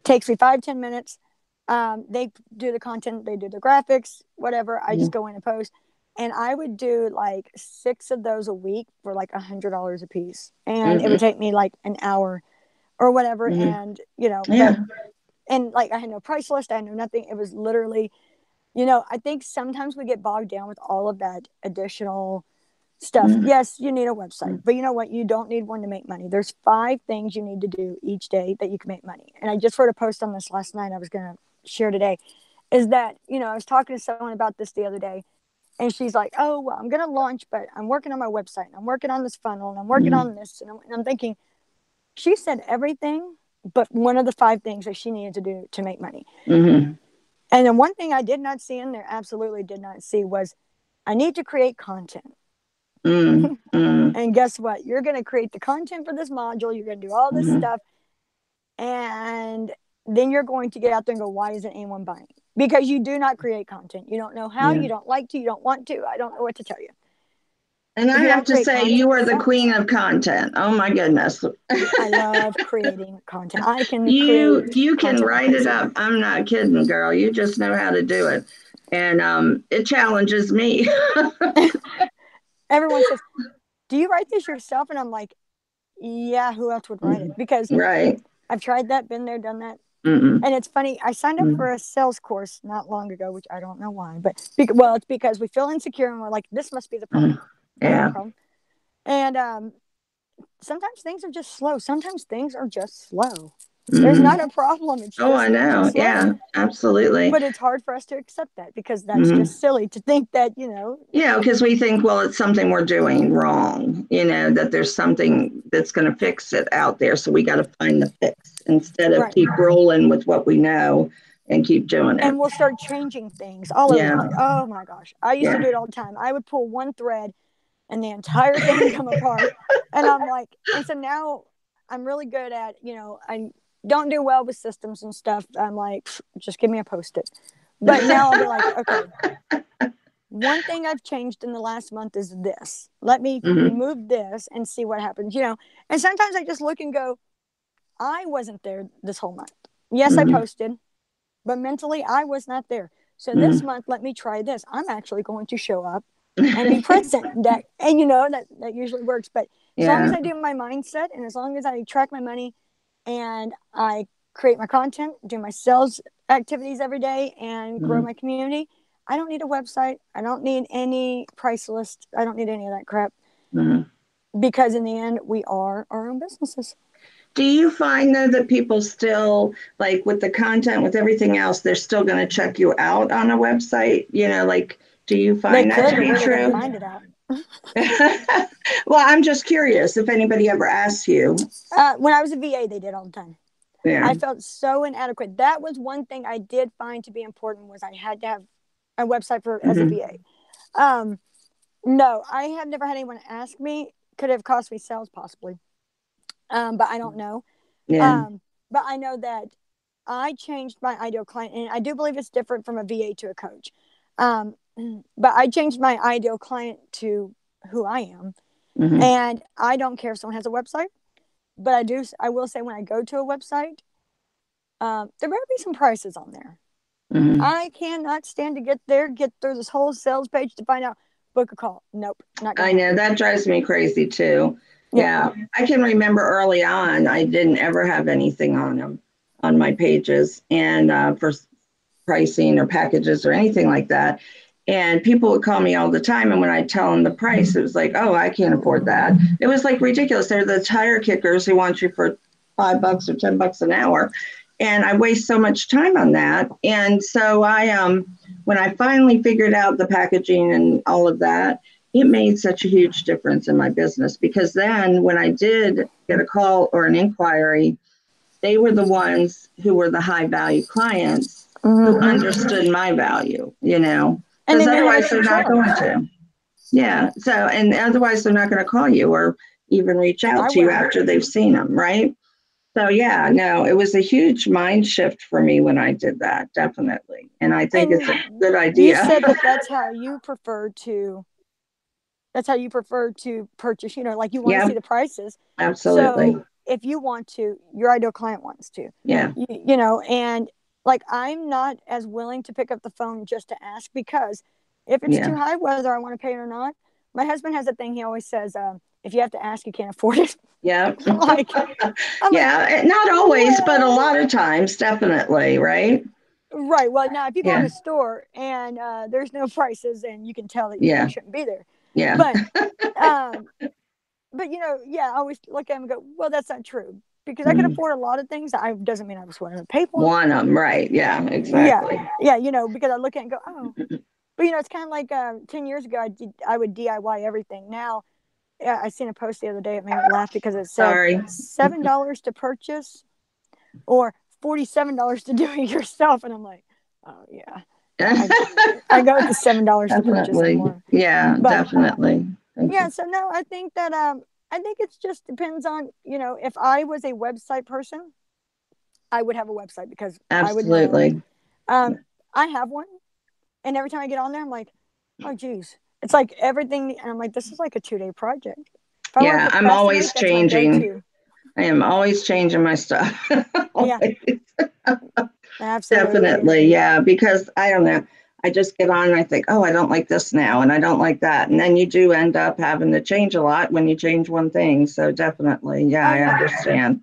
Takes me 5-10 minutes. They do the content, they do the graphics, whatever. I just go in and post. And I would do like 6 of those a week for like $100 a piece. And it would take me like an hour or whatever. And, but, and like I had no price list, I had no nothing. It was literally, I think sometimes we get bogged down with all of that additional stuff. Yes, you need a website, but you know what? You don't need one to make money. There's 5 things you need to do each day that you can make money. And I just wrote a post on this last night I was going to share today, is that, I was talking to someone about this the other day, and she's like, oh, well, I'm going to launch, but I'm working on my website, and I'm working on this funnel, and I'm working on this. And I'm thinking, she said everything but one of the 5 things that she needed to do to make money. And then one thing I did not see in there, absolutely did not see, was I need to create content. And guess what? You're going to create the content for this module. You're going to do all this stuff. And then you're going to get out there and go, why isn't anyone buying? Because you do not create content. You don't know how, you don't like to, you don't want to. I don't know what to tell you. And I have to say, you are the queen of content. Oh my goodness. I love creating content. I can you create can write it up. I'm not kidding, girl. You just know how to do it. And it challenges me. Everyone says, do you write this yourself? And I'm like, yeah, who else would write it? Because I've tried that, been there, done that. And it's funny, I signed up for a sales course not long ago, which I don't know why, but it's because we feel insecure and we're like, this must be the problem. Yeah. Problem. And sometimes things are just slow. Sometimes things are just slow. There's not a problem. It's just I know. Yeah, absolutely. But it's hard for us to accept that because that's just silly to think that, Yeah, because we think, well, it's something we're doing wrong, that there's something that's going to fix it out there. So we got to find the fix instead of keep rolling with what we know and keep doing it. And we'll start changing things all over the place. Oh my gosh. I used to do it all the time. I would pull one thread and the entire thing come apart. And I'm like, and so now I'm really good at, I don't do well with systems and stuff. I'm like, just give me a Post-it. But now I'll be like, okay, one thing I've changed in the last month is this. Let me remove this and see what happens, And sometimes I just look and go, I wasn't there this whole month. Yes, I posted, but mentally I was not there. So this month, let me try this. I'm actually going to show up and be present. And that usually works. But as long as I do my mindset and as long as I track my money and I create my content, do my sales activities every day and grow my community, I don't need a website. I don't need any price list. I don't need any of that crap. Because in the end, we are our own businesses. Do you find, though, that people still, like with the content, with everything else, they're still going to check you out on a website? Do you find that to be true? Find it out. Well, I'm just curious if anybody ever asks you. When I was a VA, they did all the time. Yeah. I felt so inadequate. That was one thing I did find to be important was I had to have a website for as a Hmm. VA. No, I have never had anyone ask me. Could have cost me sales possibly, but I don't know. Yeah. Um, but I know that I changed my ideal client, and I do believe it's different from a VA to a coach. Um, but I changed my ideal client to who I am, Hmm. and I don't care if someone has a website. But I do. I will say when I go to a website, there better be some prices on there. Hmm. I cannot stand to get there, get through this whole sales page to find out book a call. Nope, not gonna I know happen. that drives me crazy too. Yeah. Yeah, I can remember early on, I didn't ever have anything on them on my pages, and for pricing or packages or anything like that. And people would call me all the time. And when I tell them the price, it was like, oh, I can't afford that. It was like ridiculous. They're the tire kickers who want you for $5 or $10 an hour. And I waste so much time on that. And so when I finally figured out the packaging and all of that, it made such a huge difference in my business because then when I did get a call or an inquiry, they were the ones who were the high value clients who Mm-hmm. understood my value, And because they knew how otherwise much you they're not going charged. to. Yeah. So, and otherwise they're not going to call you or even reach out I to you wouldn't. after they've seen them. Right. So, yeah, no, it was a huge mind shift for me when I did that. Definitely. And I think it's a And good you idea. said that that's how you prefer to purchase, like you want to Yeah, see the prices. absolutely. So if you want to, your ideal client wants to, Yeah. and like I'm not as willing to pick up the phone just to ask because if it's Yeah. too high, whether I want to pay it or not, my husband has a thing. He always says, if you have to ask, you can't afford it. Yeah. I'm like, I'm like, Yeah. Not always, but a well, lot of times, definitely. Right. right. Well, now if you go in Yeah. a store and there's no prices and you can tell that you Yeah. shouldn't be there, Yeah. but um, yeah, I always look at him and go, well, that's not true because I can Mhm. afford a lot of things. I doesn't mean I was willing to pay for them. Want them, right? Yeah, Yeah, exactly. yeah, because I look at it and go, oh, but it's kind of like 10 years ago, I would DIY everything. Now, yeah, I seen a post the other day. It made me laugh because it said Sorry. $7 to purchase or $47 to do it yourself, and I'm like, oh yeah, I go with the $7 to purchase Definitely. anymore. Yeah, But definitely. Thank yeah, you. so no, I think that I think it's just depends on if I was a website person, I would have a website because I would know. Absolutely. Um, I have one, and every time I get on there, I'm like, oh geez, it's like everything, and I'm like, this is like a 2-day project. If I want to Yeah, I'm always procrastinate, that's my changing. go-to. I am always changing my stuff. Yeah, Always. absolutely. Definitely. Yeah, because I don't know. I just get on and I think, oh, I don't like this now and I don't like that. And then you do end up having to change a lot when you change one thing. So definitely. Yeah, Oh I yeah, understand.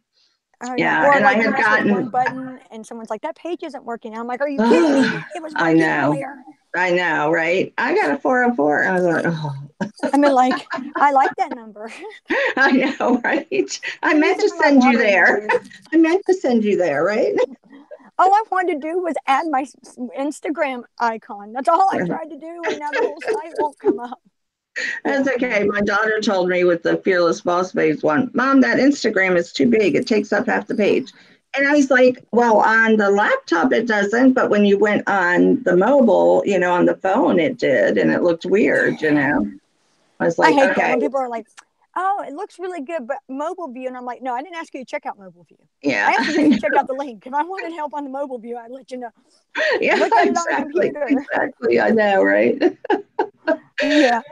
oh yeah. Yeah. Or And I like you had mess with one gotten, button, and someone's like, that page isn't working. I'm like, are you kidding me? oh, It was I working know. earlier. I know, right? I got a 404. I was like, oh, I mean, like, I like that number. I know, right? I I use meant it to for my send you lottery there. numbers. I meant to send you there, right? All I wanted to do was add my Instagram icon. That's all I tried to do, and now the whole site won't come up. That's Yeah, okay. My daughter told me with the Fearless Boss Babes one, Mom, that Instagram is too big. It takes up half the page. And I was like, well, on the laptop, it doesn't. But when you went on the mobile, on the phone, it did. And it looked weird. I was I like, hate that okay, when people are like, "Oh, it looks really good, but mobile view," and I'm like, "No, I didn't ask you to check out mobile view. yeah, I asked you just to check out the link. If I wanted help on the mobile view, I'd let you know. yeah, Look at it on a exactly. computer." Exactly. I know, right? Yeah,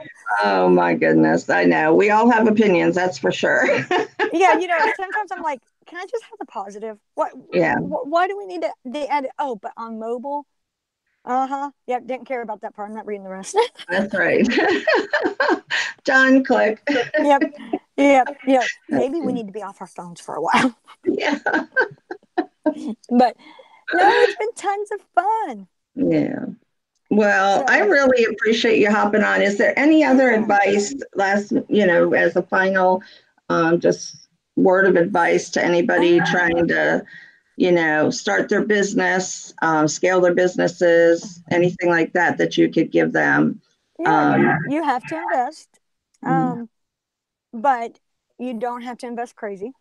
Oh, my goodness. I know. We all have opinions, that's for sure. yeah. Sometimes I'm like, "Can I just have the positive? What? Yeah, Why do we need to? They add it. Oh, but on mobile, uh-huh. Yep, didn't care about that part. I'm not reading the rest. that's right. Done, click. Yep, yep, yep. Maybe we need to be off our phones for a while. Yeah. But no, it's been tons of fun. Yeah. Well, I So really appreciate you hopping on. Is there any other yeah. advice as a final, just word of advice to anybody Um, trying to, start their business, scale their businesses, anything like that that you could give them? yeah, Um, you have to invest. Mm-hmm. But you don't have to invest crazy.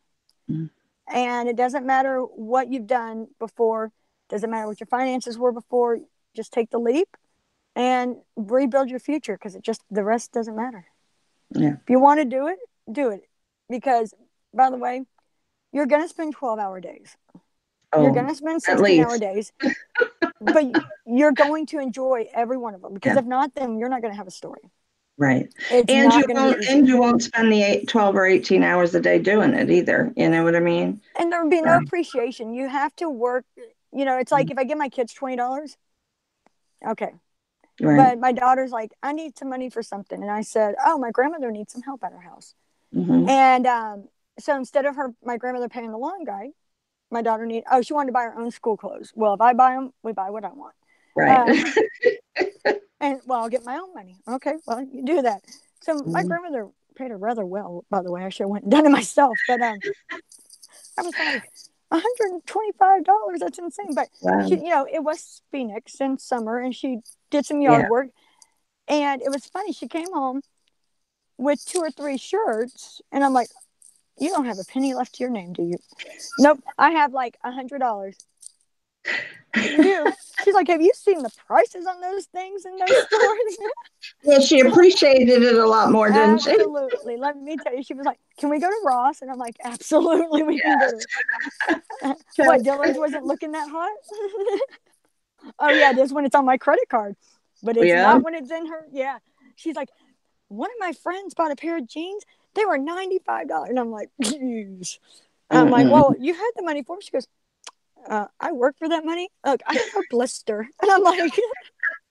And it doesn't matter what you've done before, doesn't matter what your finances were before. Just take the leap and rebuild your future, because the rest doesn't matter. Yeah. If you want to do it, do it. Because, by the way, you're going to spend 12-hour days. You're Oh, going to spend at 16-hour least. days, but you're going to enjoy every one of them, because Yeah. if not, then you're not going to have a story. Right. It's And not going to be easy. you won't spend the 12 or 18 hours a day doing it either. You know what I mean? And there would be So, no appreciation. You have to work. It's like if I give my kids $20, okay. right. But my daughter's like, I need some money for something. And I said, oh, my grandmother needs some help at her house. Mm-hmm. And so instead of my grandmother paying the lawn guy, my daughter she wanted to buy her own school clothes. Well, if I buy them, we buy what I want. Right. Um, and well, I'll get my own money. Okay, well, you do that. So my Mm-hmm. grandmother paid her rather well, by the way. I should have went and done it myself. But I was like, $125. That's insane. But she, Wow. it was Phoenix in summer, and she did some Yeah. yard work. And it was funny. She came home with 2 or 3 shirts, and I'm like, you don't have a penny left to your name, do you? Nope. I have like $100. You do. She's like, have you seen the prices on those things in those stores? Well, she appreciated it a lot more, didn't she? Absolutely. Let me tell you. She was like, can we go to Ross? And I'm like, absolutely, we can go to. What, Dillard's wasn't looking that hot? Oh, yeah, it is when it's on my credit card, but it's Yeah. not when it's in her. Yeah. She's like, one of my friends bought a pair of jeans. They were $95. And I'm like, jeez. I'm like, Mm-mm. well, you had the money for them. She goes, I work for that money. Look, I have a blister. And I'm like,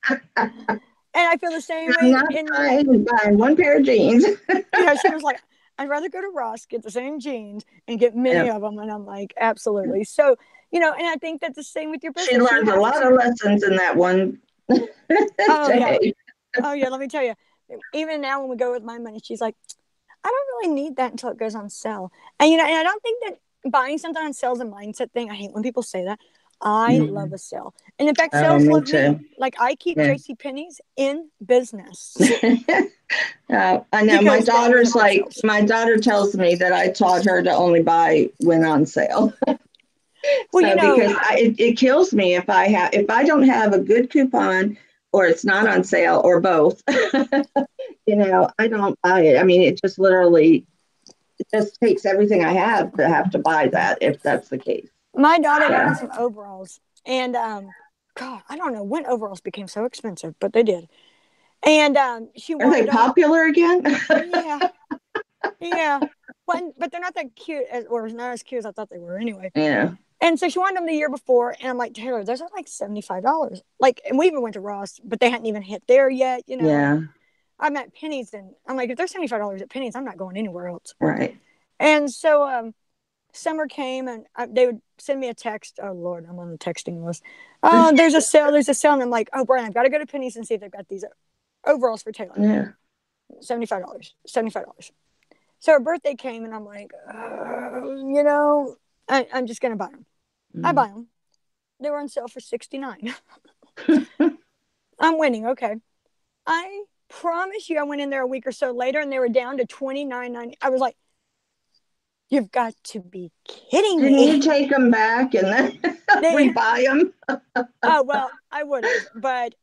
and I feel the same I'm way not in, buying one pair of jeans. she was like, I'd rather go to Ross, get the same jeans, and get many Yep. of them. And I'm like, absolutely. So, and I think that's the same with your She business. You learned a have lot of to, lessons in that one oh, yeah. day. Oh, yeah. Let me tell you, even now when we go with my money, she's like, I don't really need that until it goes on sale. And I don't think that buying something on sale is a mindset thing. I hate when people say that. I love Mhm. a sale. And in fact, Oh, sales me love me. too. Like I keep Yeah. JC Penney's in business I know because they always have good sales. my daughter tells me that I taught her to only buy when on sale. Well, So because it kills me if I don't have a good coupon or it's not on sale or both, I don't buy it. I mean, it just literally it just takes everything I have to buy that if that's the case. my daughter So, wanted some overalls. And God, I don't know when overalls became so expensive, but they did. And she are they wanted them. popular again? Yeah. Yeah. But they're not that cute or not as cute as I thought they were anyway. Yeah. And so she wanted them the year before, and I'm like, Taylor, those are like $75. Like, and we even went to Ross, but they hadn't even hit there yet. Yeah. I'm at Penny's, and I'm like, if they're $75 at Penny's, I'm not going anywhere else. Right. And so summer came, and they would send me a text. Oh Lord, I'm on the texting list. Oh, there's a sale, and I'm like, oh Brian, I've got to go to Penny's and see if they've got these overalls for Taylor. Yeah. $75. $75. So her birthday came, and I'm like, I'm just gonna buy them. I Mm. buy them. They were on sale for $69. I'm winning. Okay. I promise you, I went in there a week or so later, and they were down to $29.90. I was like, you've got to be kidding Didn't you me. take them back and then They rebuy them? Oh, well, I would have, but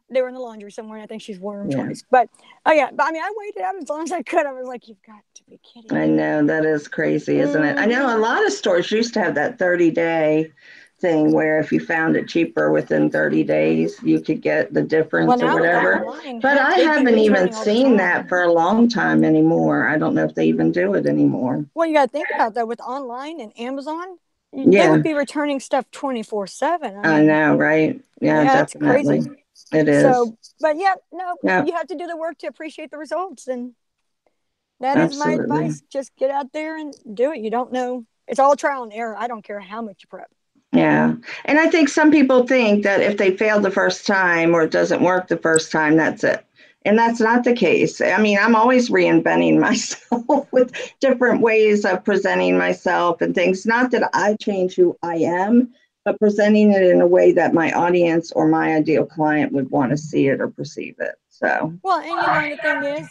they were in the laundry somewhere, and I think she's worn them Yeah. twice. But oh yeah, but I mean, I waited out as long as I could. I was like, you've got to be kidding I me. know that is crazy, isn't it? I know a Mm-hmm. lot of stores used to have that 30-day thing where if you found it cheaper within 30 days, you could get the Well, difference or now with whatever. online, But heck, I they'd be haven't even returning all the seen that time. for a long time anymore. I don't know if they even do it anymore. Well, you got to think about that with online and Amazon, they Yeah, would be returning stuff 24/7. I I mean, know, right? Yeah, yeah, it's definitely. crazy. It is. So, but yeah, no, Yeah, you have to do the work to appreciate the results, and that is my absolutely. advice. Just get out there and do it. You don't know; it's all trial and error. I don't care how much you prep. Yeah. And I think some people think that if they fail the first time or it doesn't work the first time, that's it. And that's not the case. I mean, I'm always reinventing myself with different ways of presenting myself and things. Not that I change who I am, but presenting it in a way that my audience or my ideal client would want to see it or perceive it. So, Well, and and the thing is,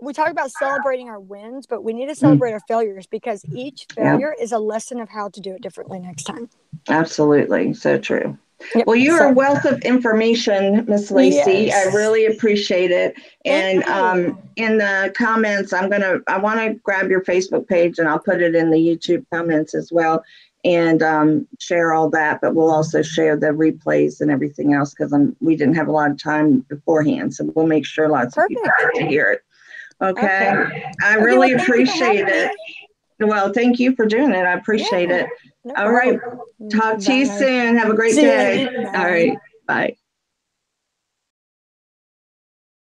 we talk about celebrating our wins, but we need to celebrate our failures, because each failure is a lesson of how to do it differently next time. Absolutely. So true. Yep. Well, you are a wealth of information, Miss Lacy. Yes. I really appreciate it. Thank And you. in the comments, I want to grab your Facebook page and I'll put it in the YouTube comments as well, and share all that. But we'll also share the replays and everything else, because we didn't have a lot of time beforehand. So we'll make sure lots of people get to hear it. Okay. I really appreciate it. Well, thank you for doing it. I appreciate it. No All right. problem. Talk to you Bye. soon. Have a great See you day. later. All right. Bye.